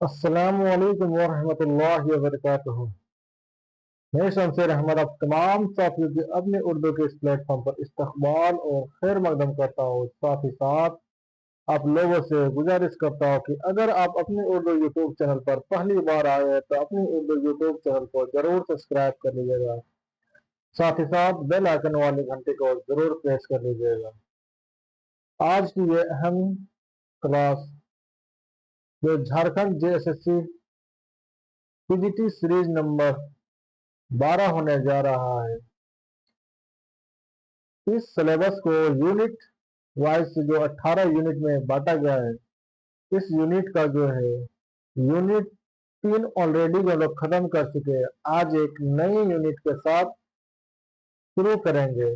अस्सलामु अलैकुम वरहमतुल्लाहि वबरकातुहू। मैं शमशेर अहमद आप तमाम साथियों के अपने उर्दू के इस प्लेटफॉर्म पर इस्तकबाल और खैर मकदम करता हूँ। साथ ही साथ आप लोगों से गुजारिश करता हूँ कि अगर आप अपने उर्दू यूट्यूब चैनल पर पहली बार आए हैं तो अपने उर्दू यूट्यूब चैनल को जरूर सब्सक्राइब कर लीजिएगा। साथ ही साथ बेल आइकन वाले घंटे को जरूर प्रेस कर लीजिएगा। आज की ये अहम क्लास जो Jharkhand JSSC PGT series number 12 होने जा रहा है। इस सिलेबस को यूनिट वाइज जो 18 यूनिट में बांटा गया है, इस यूनिट का जो है यूनिट 3 ऑलरेडी जो लोग खत्म कर चुके हैं, आज एक नई यूनिट के साथ शुरू करेंगे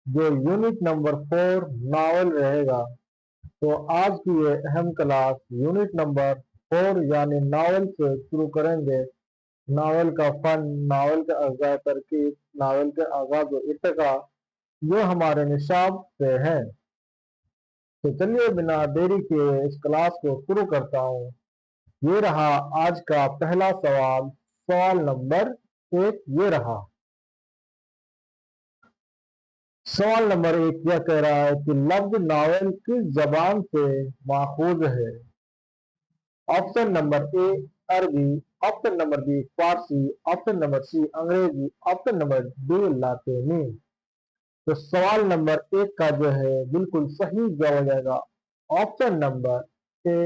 जो यूनिट नंबर 4 नावल रहेगा। तो आज की ये अहम क्लास यूनिट नंबर 4 यानी नावल से शुरू करेंगे। नावल का फन, नावल का अज़ा तरकीब, नावल के आगाज व इर्तिका जो हमारे निशाब से है। तो चलिए बिना देरी के इस क्लास को शुरू करता हूँ। ये रहा आज का पहला सवाल। सवाल नंबर 1 ये रहा। सवाल नंबर 1 यह कह रहा है कि लफ्ज नावल किस जबान से माखूज है। ऑप्शन नंबर ए अरबी, ऑप्शन नंबर बी फारसी, ऑप्शन नंबर सी अंग्रेजी, ऑप्शन नंबर डी लातीनी। तो सवाल नंबर 1 का जो है बिल्कुल सही जवाब हो जाएगा ऑप्शन नंबर ए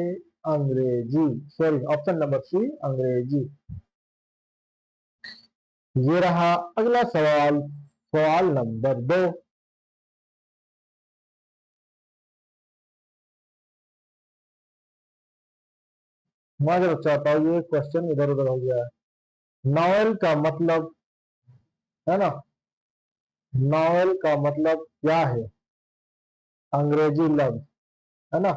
अंग्रेजी, सॉरी ऑप्शन नंबर सी अंग्रेजी। ये रहा अगला सवाल। सवाल नंबर 2। माजरत चाहता हूँ, ये क्वेश्चन इधर उधर हो गया है। नॉवेल का मतलब है ना, नॉवेल का मतलब क्या है। अंग्रेजी लफ्ज है ना।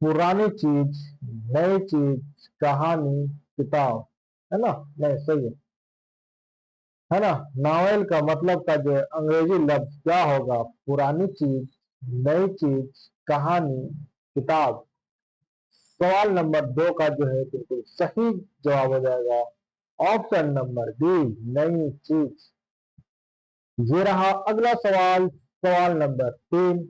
पुरानी चीज, नई चीज, कहानी, किताब, है ना। नहीं सही है ना। नावल का मतलब का जो अंग्रेजी लफ्ज क्या होगा। पुरानी चीज, नई चीज, कहानी, किताब। सवाल नंबर 2 का जो है बिल्कुल सही जवाब हो जाएगा ऑप्शन नंबर बी नई चीज। ये रहा अगला सवाल। सवाल नंबर 3।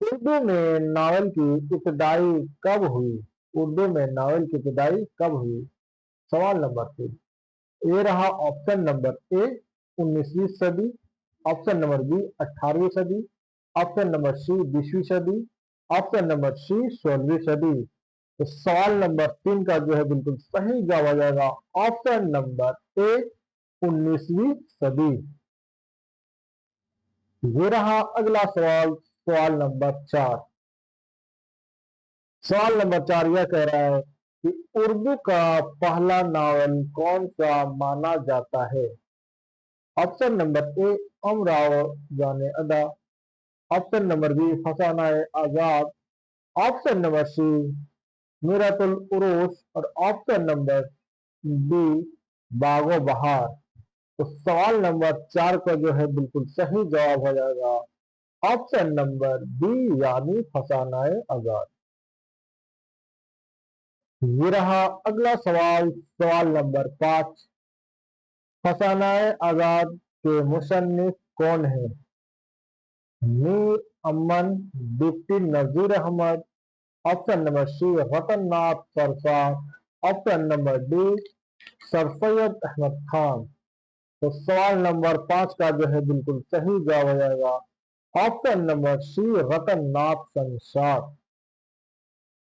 उर्दू में नावल की इब्तिदाई कब हुई। उर्दू में नावल की इब्तिदाई कब हुई। सवाल नंबर 3 ये रहा ऑप्शन नंबर ए 19वीं सदी, ऑप्शन नंबर बी 18वीं सदी, ऑप्शन नंबर सी 20वीं सदी, ऑप्शन नंबर सी 16वीं सदी। तो सवाल नंबर 3 का जो है बिल्कुल सही जवाब आ जाएगा ऑप्शन नंबर ए 19वीं सदी। ये रहा अगला सवाल। सवाल नंबर 4। सवाल नंबर 4 यह कह रहा है कि उर्दू का पहला नावल कौन सा माना जाता है। ऑप्शन नंबर ए अमराव जाने अदा, ऑप्शन नंबर बी फसाना आजाद, ऑप्शन नंबर सी मीरातुल उरूस और ऑप्शन नंबर डी बागो बहार। तो सवाल नंबर 4 का जो है बिल्कुल सही जवाब हो जाएगा ऑप्शन नंबर बी यानी फसाना आजाद। ये रहा अगला सवाल। सवाल नंबर 5। फसाना आजाद के मुसन्निफ कौन है। Mir Aman, Deputy Nazir Ahmad, option number C Ratan Nath Sarshar, option number D sir Syed Ahmad Khan. तो सवाल नंबर 5 का जो है बिल्कुल सही जवाब हो जाएगा ऑप्शन नंबर सी रतन नाथ संसार।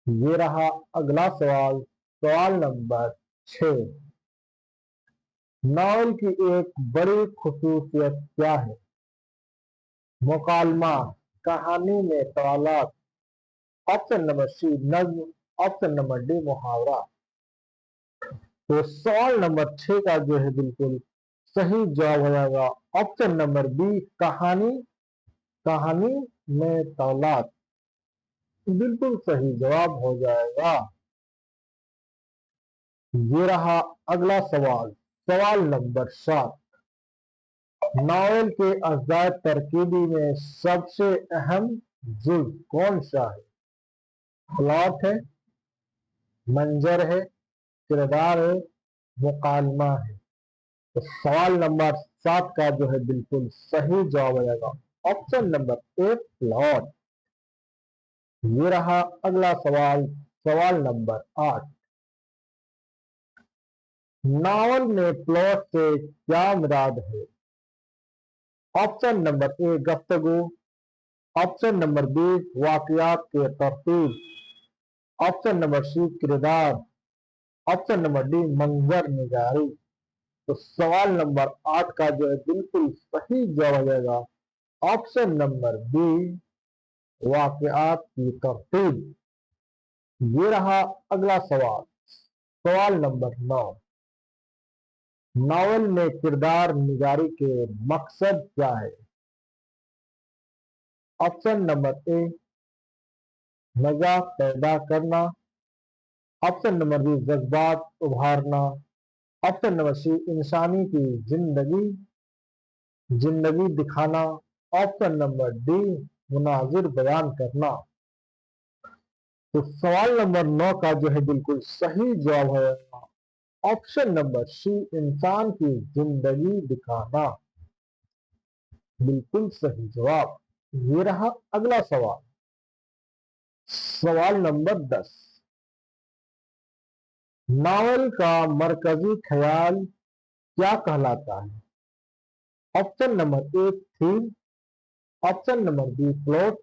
ये रहा अगला सवाल। सवाल नंबर 6। नावल की एक बड़ी खुसूसियत क्या है। मुकालमा, कहानी में सवालात, ऑप्शन नंबर सी नज्म, ऑप्शन नंबर डी मुहावरा। तो सवाल नंबर 6 का जो है बिल्कुल सही जवाब हो जाएगा ऑप्शन नंबर बी कहानी, कहानी में तौलात। बिल्कुल सही जवाब हो जाएगा। ये रहा अगला सवाल। सवाल नंबर 7। नावल के अज़ाए तरकीबी में सबसे अहम जुज़ कौन सा है। प्लॉट है, मंजर है, किरदार है, मुकालमा है। तो सवाल नंबर 7 का जो है बिल्कुल सही जवाब हो जाएगा ऑप्शन नंबर ए, प्लॉट। ये रहा अगला सवाल, सवाल नंबर 8। नावल में प्लॉट से क्या मुराद है? ऑप्शन नंबर ए, गुफ्तगू। ऑप्शन नंबर बी, वाकयात के तरतीब। ऑप्शन नंबर सी, किरदार। ऑप्शन नंबर डी, मंजर निगारी। तो सवाल नंबर 8 का जो है बिल्कुल सही जवाब हो जाएगा ऑप्शन नंबर बी, वाकयात की तरतीब। ये रहा अगला सवाल, सवाल नंबर 9। नावल में किरदार निगारी के मकसद क्या है? ऑप्शन नंबर ए, मजा पैदा करना। ऑप्शन नंबर बी, जज्बात उभारना। ऑप्शन नंबर सी, इंसानी की जिंदगी जिंदगी दिखाना। ऑप्शन नंबर डी, मुनाजिर बयान करना। तो सवाल नंबर 9 का जो है बिल्कुल सही जवाब है ऑप्शन नंबर सी, इंसान की जिंदगी दिखाना। बिल्कुल सही जवाब। ये रहा अगला सवाल, सवाल नंबर 10। नावल का मरकजी ख्याल क्या कहलाता है? Option number A, theme. Option number B, plot.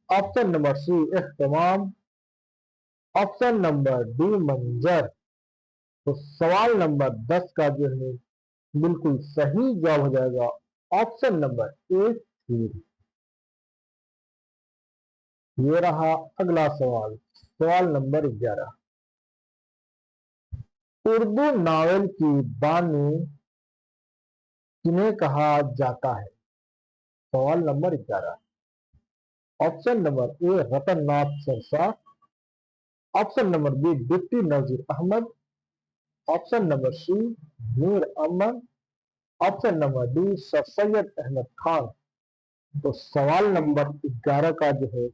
Option number C, इख्तिमाम। ऑप्शन नंबर डी, मंजर। तो सवाल नंबर 10 का जो है बिल्कुल सही जवाब हो जाएगा ऑप्शन नंबर ए, थीम। ये रहा अगला सवाल, सवाल नंबर 11। उर्दू नावल की बानी किन्हें कहा जाता है? सवाल number 11। Option number A, Ratan Nath Sarsa. Option number B, deputy Nazir Ahmad. Option number C, Mir Aman. Option number D, sir Syed Ahmad Khan. तो सवाल नंबर 11 का जो है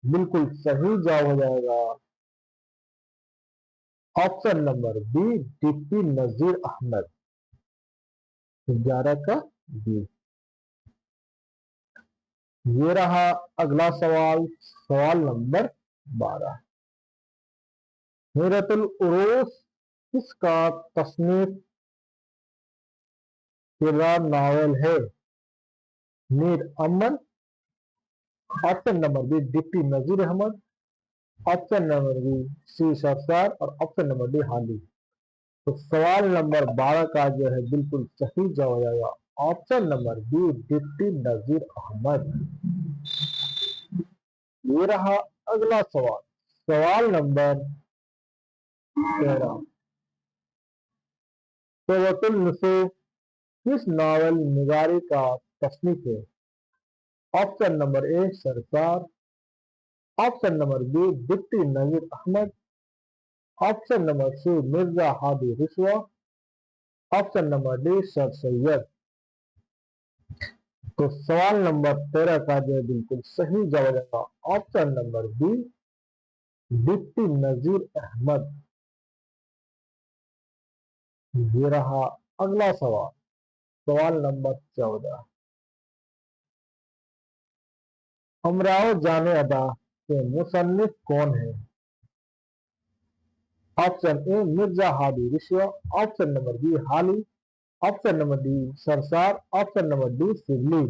बिल्कुल सही जवाब हो जाएगा option number B, deputy Nazir Ahmad. 11 का बी। ये रहा अगला सवाल, सवाल नंबर 12। मीरतुल उरूस किसका तस्नीफ शुदा नावल है? Mir Aman. Option number B, deputy Nazir Ahmad. Option number B, सी सरसार। और ऑप्शन नंबर डी, हाली। तो सवाल नंबर 12 का जो है बिल्कुल सही जवाब हो जाएगा option number B, deputy Nazir Ahmad. ये रहा अगला सवाल, सवाल नंबर 13। तवक्कुल नसूब किस नावल निगारी का तस्नीफ है? ऑप्शन नंबर ए, सरकार। Option number B, deputy Nazir Ahmad. Option number C, Mirza Hadi Ruswa. Option number D, sir Syed. तो सवाल नंबर 13 का जो है बिल्कुल सही जवाब होगा option number B, deputy Nazir Ahmad. ये रहा अगला सवाल, सवाल नंबर 14। हमराओ जाने अदा के मुसन्निफ कौन है? Option A, Mirza Hadi Ruswa. Option number B, Hali. Option number D, Sarshar. Option number D, Shibli.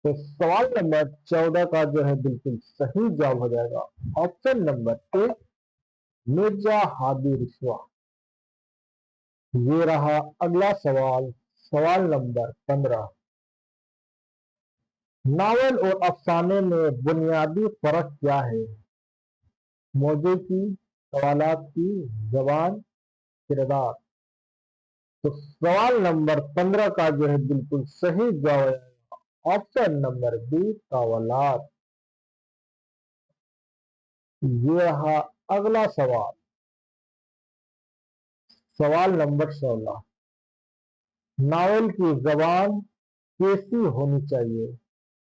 तो सवाल नंबर 14 का जो है बिल्कुल सही जवाब हो जाएगा option number A, Mirza Hadi Ruswa. ये रहा अगला सवाल, सवाल नंबर 15। नावल और अफसाने में बुनियादी फर्क क्या है? मौजू की, सवालात की, जबान, किरदार। तो सवाल नंबर 15 का जो है बिल्कुल सही जवाब है ऑप्शन नंबर बी, सवालात। ये रहा अगला सवाल, सवाल नंबर 16। नावल की जबान कैसी होनी चाहिए?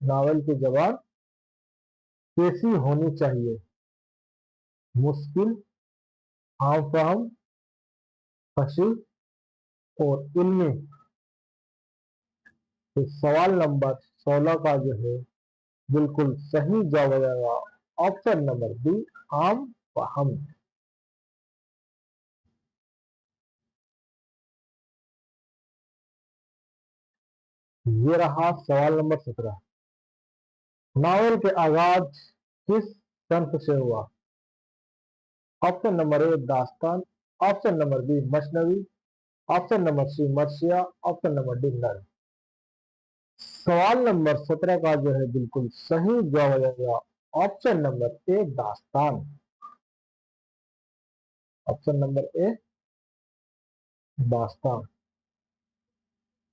नावल की जबान कैसी होनी चाहिए? मुश्किल, आम फहम, फसी और इल्मी। तो सवाल नंबर 16 का जो है बिल्कुल सही जवाब हो जाएगा ऑप्शन नंबर बी, आम फहम। ये रहा सवाल नंबर 17। नावल के आगाज किस ग्रंथ से हुआ? ऑप्शन नंबर ए दास्तान, ऑप्शन नंबर बी मसनवी, ऑप्शन नंबर सी मर्सिया, ऑप्शन नंबर डी नर। सवाल नंबर 17 का जो है बिल्कुल सही जवाब हो जाएगा ऑप्शन नंबर ए दास्तान। ऑप्शन नंबर ए दास्तान।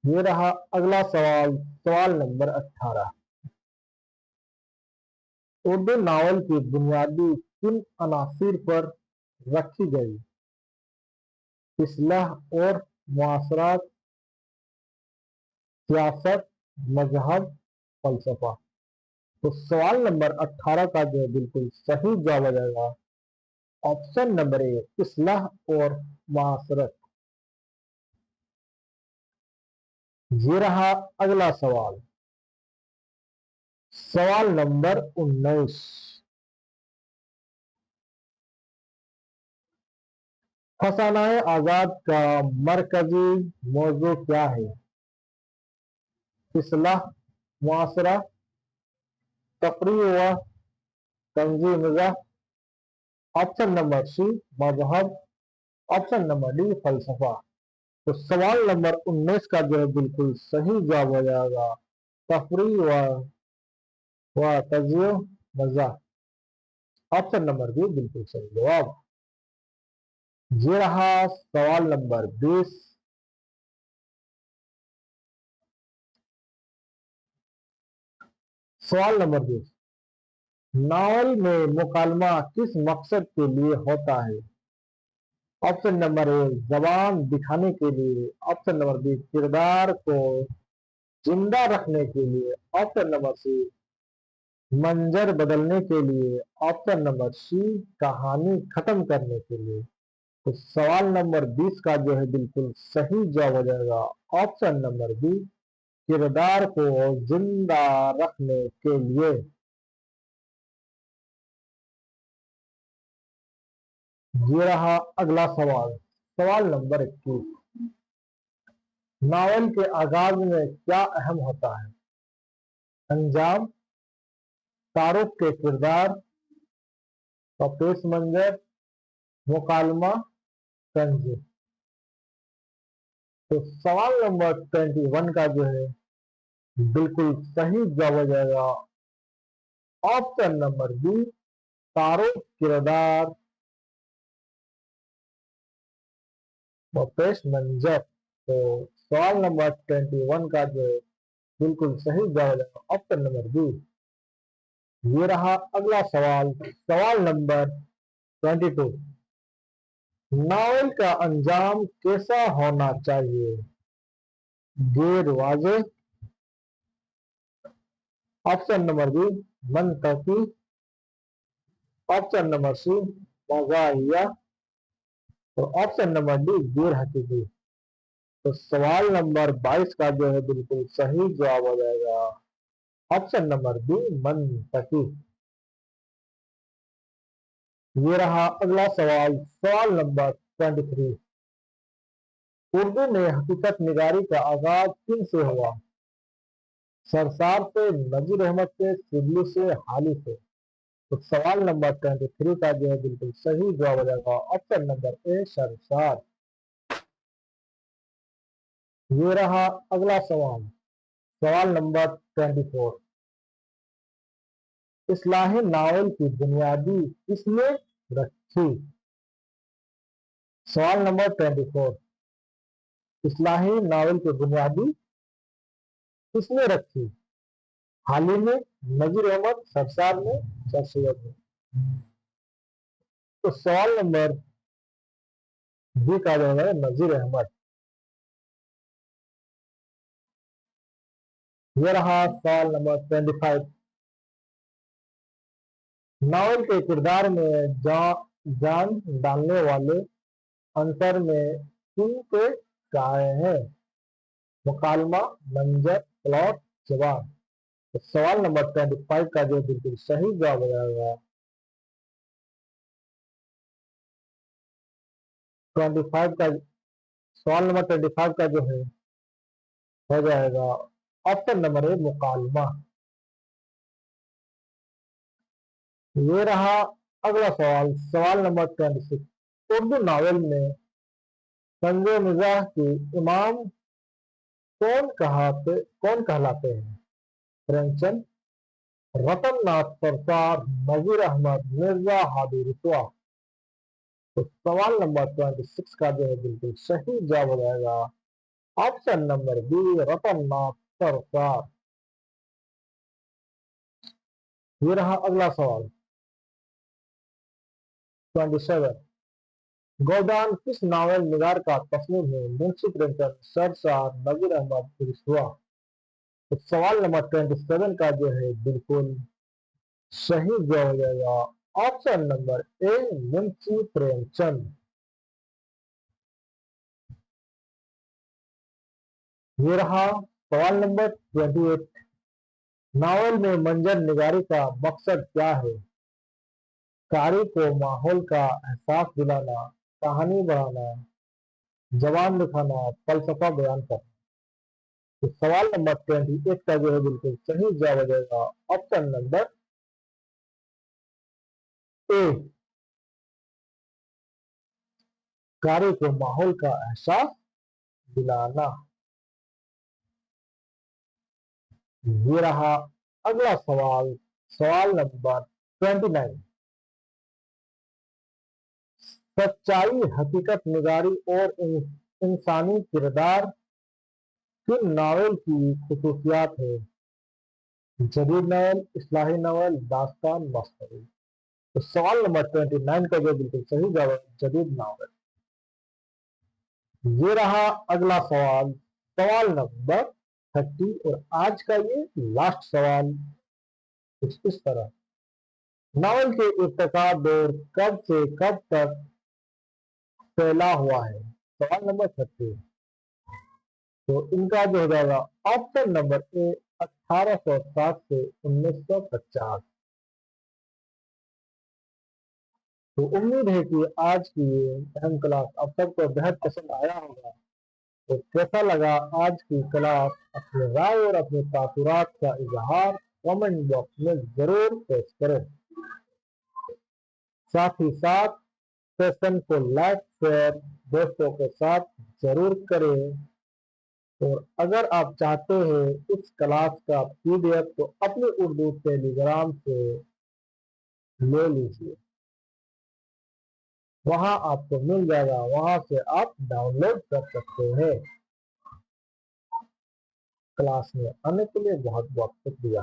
ये रहा अगला सवाल, सवाल नंबर 18। उर्दू नावल की बुनियादी किन अनासिर पर रखी गई? इस्लाह और मुआशरत, सियासत, मजहब, फलसफा। तो सवाल नंबर 18 का जो है बिल्कुल सही जवाब हो जाएगा ऑप्शन नंबर ए इस्लाह और मुआशरत। ये रहा अगला सवाल, सवाल नंबर 19। फसानाए आजाद का मरकजी मौजू क्या है? इस्लाह, मुआशरा, तफरीह व तंजीम, ऑप्शन नंबर सी मजहब, ऑप्शन नंबर डी फलसफा। तो सवाल नंबर 19 का जो है बिल्कुल सही जवाब हो जाएगा तफरीह व तंजीम मजा। ऑप्शन नंबर बी बिल्कुल सही जवाब। ये रहा सवाल नंबर 20। सवाल नंबर 20, नावल में मुकालमा किस मकसद के लिए होता है? ऑप्शन नंबर ए जबान दिखाने के लिए, ऑप्शन नंबर बी किरदार को जिंदा रखने के लिए, ऑप्शन नंबर सी मंजर बदलने के लिए, ऑप्शन नंबर सी कहानी खत्म करने के लिए। तो सवाल नंबर 20 का जो है बिल्कुल सही जवाब हो जाएगा ऑप्शन नंबर बी किरदार को जिंदा रखने के लिए। ये रहा अगला सवाल, सवाल नंबर 21। नावल के आगाज में क्या अहम होता है? अंजाम, तारुफ के किरदार, पेश मंजर, मुकालमा, तंज। तो सवाल नंबर 21 का जो है बिल्कुल सही जवाब हो जाएगा ऑप्शन नंबर बी तारुफ, किरदार व पेश मंजर। तो सवाल नंबर 21 का जो है बिल्कुल सही जवाब हो जाएगा ऑप्शन नंबर बी। ये रहा अगला सवाल, सवाल नंबर 22। नावल का अंजाम कैसा होना चाहिए? गैर वाजे, ऑप्शन नंबर बी मनतकी, ऑप्शन नंबर सी मजाहिया, तो ऑप्शन नंबर डी गैर हकीकी। तो सवाल नंबर 22 का जो है बिल्कुल सही जवाब हो जाएगा ऑप्शन नंबर बी मनतकी। ये रहा अगला सवाल, सवाल नंबर 23। उर्दू में हकीकत निगारी का आगाज किन से हुआ? सरसार से, नजीर अहमद से, शिबली से, हाली से। तो सवाल नंबर 23 का जो है बिल्कुल सही जवाब हो जाएगा ऑप्शन नंबर ए सरसार। ये रहा अगला सवाल, सवाल नंबर 24। इस्लाही नावल की बुनियादी किसने रखी? सवाल नंबर 24, इस्लाही नावल की बुनियादी किसने रखी? हाली ने, नजीर अहमद, सरसार ने, सर सैयद ने। तो सवाल नंबर बी का जो है नजीर अहमद। ये रहा सवाल नंबर 25। नावल के किरदार में जान डालने वाले अंतर में किन पे गाय है? मुकालमा, मंजर, प्लॉट, जवाब। तो सवाल नंबर 25 का जो बिल्कुल सही जवाब हो जाएगा 25 का, सवाल नंबर 25 का जो है हो जाएगा ऑप्शन नंबर ए मुकालमा। ये रहा अगला सवाल, सवाल नंबर 26। उर्दू नावल में तंज़े मिज़ाह के इमाम कौन कहलाते हैं? प्रेमचंद, रतन नाथ सरकार, नजीर अहमद, मिर्जा हादी रिसवा। तो सवाल नंबर 26 का जो है बिल्कुल सही जवाब हो जाएगा ऑप्शन नंबर बी रतन नाथ सरकार। ये रहा अगला सवाल 27। गोदान किस नावल निगार का तस्नीम है? मुंशी प्रेमचंद, शेरशाह, नजीर अहमद, रिसवा। तो सवाल नंबर 27 का जो है बिल्कुल सही जवाब हो जाएगा ऑप्शन नंबर ए मुंशी प्रेमचंद। ये रहा सवाल नंबर 28। नावल में मंजर निगारी का मकसद क्या है? कारी को माहौल का एहसास दिलाना, कहानी बढ़ाना, जवान दिखाना, फलसफा बयान करना। तो सवाल नंबर 28 का जो है बिल्कुल सही जवाब हो जाएगा ऑप्शन नंबर ए, कारी को माहौल का एहसास दिलाना। ये रहा अगला सवाल, सवाल नंबर 29। सच्चाई, हकीकत निगारी और इंसानी किरदार किन नावल की खुसूसियात है? जदीद नावल, इस्लाही नावल, दास्तान, वास्तविक। तो सवाल नंबर 29 का जो बिल्कुल सही जवाब है जदीद नावल। ये रहा अगला सवाल, सवाल नंबर 30 और आज का ये लास्ट सवाल कुछ इस तरह। नावल के इब्तिदा दौर कब से कब तक फैला हुआ है? सवाल नंबर 30। तो इनका जो हो जाएगा ऑप्शन नंबर ए 1860 से 1950। तो उम्मीद है कि आज की ये अहम क्लास आप सबको बेहद पसंद आया होगा। तो कैसा लगा आज की क्लास? अपने राय और अपने तासुरात का इजहार कमेंट बॉक्स में जरूर पेश करें। साथ ही साथ सेशन को लाइक शेयर दोस्तों के साथ जरूर करें। और अगर आप चाहते हैं इस क्लास का पीडीएफ तो अपने उर्दू टेलीग्राम से ले लीजिए, वहां आपको मिल जाएगा, वहां से आप डाउनलोड कर सकते हैं। क्लास में आने के लिए बहुत बहुत शुक्रिया।